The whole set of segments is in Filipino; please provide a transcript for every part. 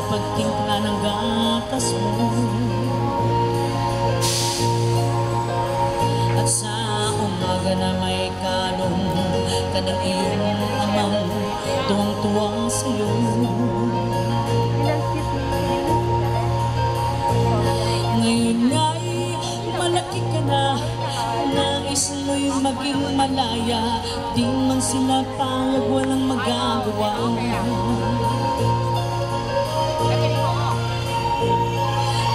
pagtimpla ng gatas mo. At sa umaga na may kalong ka ng iyong amang tuwang-tuwang sa'yo. Ngayon nga'y malaki ka na, nais mo'y maging malaya, di man sila payag, walang magagawa.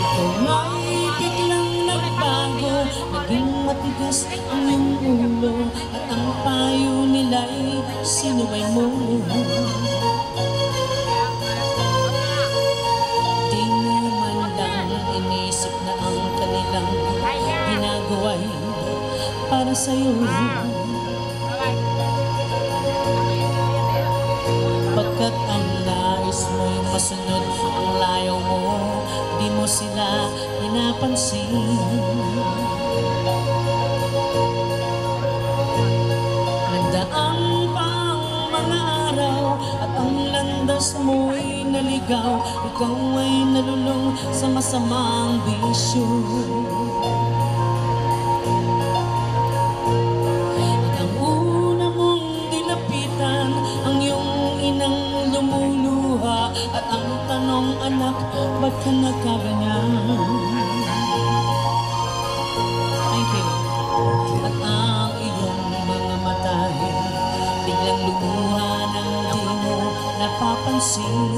Ikaw nga'y biglang nagbago, naging matigas ang iyong ulo, at ang payo nila'y sinuway mo. Di mo man lang inisip na ang kanilang ginagawa'y para sa'yo. Pagkat ang nais mo'y masunod ang layaw mo, di mo sila pinapansin. Nagdaan pa ang mga araw at ang landas mo'y naligaw, ikaw ay nalulong sa masamang bisyo. At ang una mong dinapitan ang iyong inang lumuluha, at ang tanong, anak, ba't ka nagkaganyan? Thank you. At ang iyong mga matay biglang lumuha nang di mo napapansin.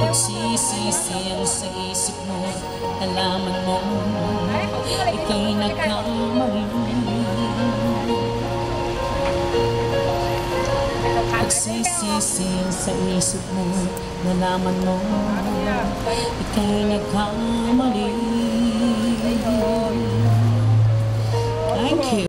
Pagsisisihan sa isip mo, nalaman mo ika'y nagkamali. Pagsisisihan sa isip mo, nalaman mo ika'y nagkamali. Thank you.